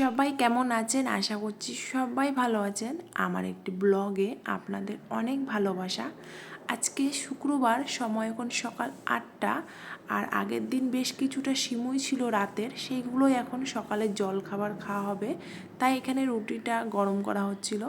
সবাই কেমন আছেন? আশা করছি সবাই ভালো আছেন। আমার একটি ব্লগে আপনাদের অনেক ভালোবাসা। আজকে শুক্রবার, সময় এখন সকাল 8টা। আর আগের দিন বেশ কিছুটা সিমুই ছিল রাতের, সেইগুলোই এখন সকালের জল খাবার খাওয়া হবে। তাই এখানে রুটিটা গরম করা হচ্ছিল।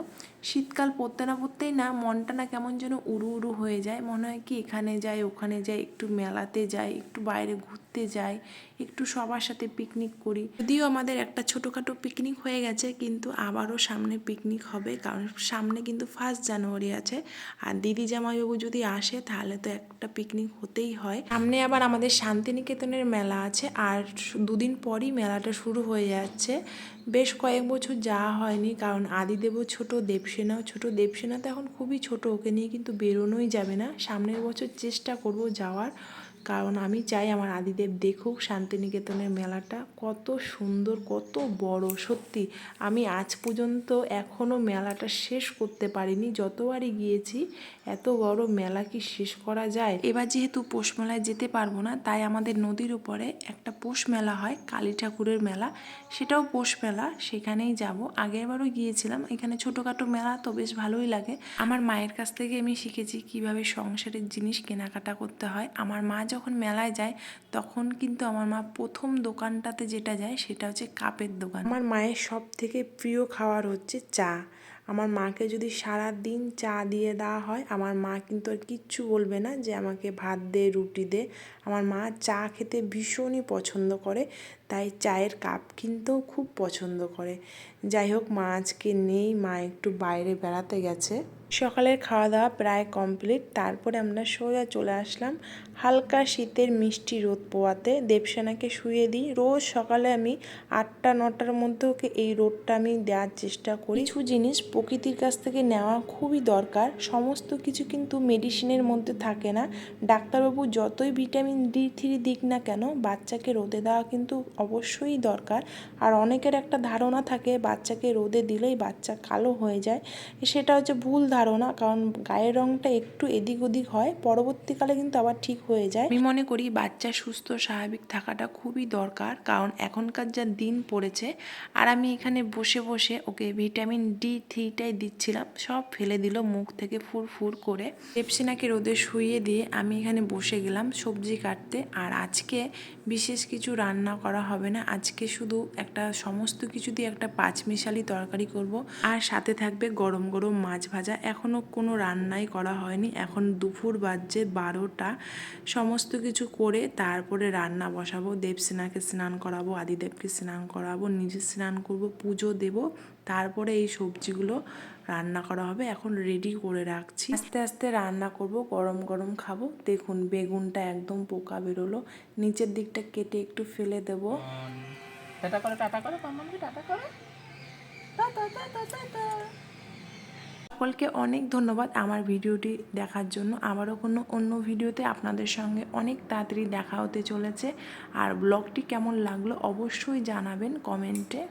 শীতকাল পড়তে না পড়তেই না মনটা না কেমন যেন উড়ু উড়ু হয়ে যায়। মনে হয় কি এখানে যাই ওখানে যাই, একটু মেলাতে যাই, একটু বাইরে ঘুরতে যাই, একটু সবার সাথে পিকনিক করি। যদিও আমাদের একটা ছোটোখাটো পিকনিক হয়ে গেছে, কিন্তু আবারও সামনে পিকনিক হবে, কারণ সামনে কিন্তু 1 জানুয়ারি আছে। আর দিদি জামাইবাবু যদি আসে তাহলে তো একটা পিকনিক হতেই হয়। সামনে আবার আমাদের শান্তিনিকেতনের মেলা আছে, আর দুদিন পরই মেলাটা শুরু হয়ে যাচ্ছে। বেশ কয়েক বছর যাওয়া হয়নি, কারণ আদিদেবও ছোট, দেবসেনাও ছোট। দেবসেনা তো এখন খুবই ছোট, ওকে নিয়ে কিন্তু বেরোনোই যাবে না। সামনের বছর চেষ্টা করব যাওয়ার, কারণ আমি চাই আমার আদিদেব দেখুক শান্তিনিকেতনের মেলাটা কত সুন্দর, কত বড়। সত্যি আমি আজ পর্যন্ত এখনও মেলাটা শেষ করতে পারিনি। যতবারই গিয়েছি, এত বড় মেলা কি শেষ করা যায়? এবার যেহেতু পৌষ মেলায় যেতে পারবো না, তাই আমাদের নদীর উপরে একটা পৌষ মেলা হয়, কালী ঠাকুরের মেলা, সেটাও পৌষ মেলা, সেখানেই যাব। আগেরবারও গিয়েছিলাম। এখানে ছোটোখাটো মেলা তো বেশ ভালোই লাগে। আমার মায়ের কাছ থেকে আমি শিখেছি কিভাবে সংসারের জিনিস কেনাকাটা করতে হয়। আমার মা যখন মেলায় যায় তখন কিন্তু আমার মা প্রথম দোকানটাতে যেটা যায় সেটা হচ্ছে কাপের দোকান। আমার মায়ের সব থেকে প্রিয় খাবার হচ্ছে চা। আমার মাকে যদি সারা দিন চা দিয়ে দেওয়া হয়, আমার মা কিন্তু আর কিচ্ছু বলবে না যে আমাকে ভাত দে, রুটি দে। আমার মা চা খেতে ভীষণই পছন্দ করে, তাই চায়ের কাপ কিনতেও খুব পছন্দ করে। যাই হোক, মা আজকে নেই, মা একটু বাইরে বেড়াতে গেছে। সকালের খাওয়া দাওয়া প্রায় কমপ্লিট। তারপরে আমরা সোজা চলে আসলাম হালকা শীতের মিষ্টি রোদ পোয়াতে। দেবসেনাকে শুয়ে দিই। রোজ সকালে আমি 8টা-9টার মধ্যে ওকে এই রোদটা আমি দেওয়ার চেষ্টা করি। কিছু জিনিস প্রকৃতির কাছ থেকে নেওয়া খুবই দরকার। সমস্ত কিছু কিন্তু মেডিসিনের মধ্যে থাকে না। ডাক্তারবাবু যতই ভিটামিন D3 দিক না কেন, বাচ্চাকে রোদে দেওয়া কিন্তু অবশ্যই দরকার। আর অনেকের একটা ধারণা থাকে বাচ্চাকে রোদে দিলেই বাচ্চা কালো হয়ে যায়। সেটা হচ্ছে ভুল ধারণা, কারণ গায়ের রঙটা একটু এদিক ওদিক হয়, পরবর্তীকালে কিন্তু আবার ঠিক হয়ে যায়। আমি মনে করি বাচ্চা সুস্থ স্বাভাবিক থাকাটা খুবই দরকার, কারণ এখনকার যা দিন পড়েছে। আর আমি এখানে বসে বসে ওকে ভিটামিন D3টাই দিচ্ছিলাম, সব ফেলে দিল মুখ থেকে ফুরফুর করে। দেবসেনাকে রোদে শুইয়ে দিয়ে আমি এখানে বসে গেলাম সবজি কাটতে। আর আজকে বিশেষ কিছু রান্না করা হবে না, আজকে শুধু একটা সমস্ত কিছু দিয়ে একটা পাঁচমিশালি তরকারি করব, আর সাথে থাকবে গরম গরম মাছ ভাজা। এখনও কোনো রান্নাই করা হয়নি, এখন দুপুর বাজছে 12টা। সমস্ত কিছু করে তারপরে রান্না বসাবো। দেবসেনাকে স্নান করাবো, আদিদেবকে স্নান করাবো, নিজে স্নান করব, পুজো দেব, তারপরে এই সবজিগুলো রান্না করা হবে। এখন রেডি করে রাখছি, আস্তে আস্তে রান্না করব, গরম গরম খাবো। দেখুন বেগুনটা একদম পোকা বেরোলো, নিচের দিকটা কেটে একটু ফেলে দেবো। টাটা করো, টাটা করো, মাম্মামকে টাটা করো, টাটা টাটা টাটা। সকলকে অনেক ধন্যবাদ আমার ভিডিওটি দেখার জন্য। আবারও কোনো অন্য ভিডিওতে আপনাদের সঙ্গে অনেক তাড়াতাড়ি দেখা হতে চলেছে। আর ব্লগটি কেমন লাগলো অবশ্যই জানাবেন কমেন্টে।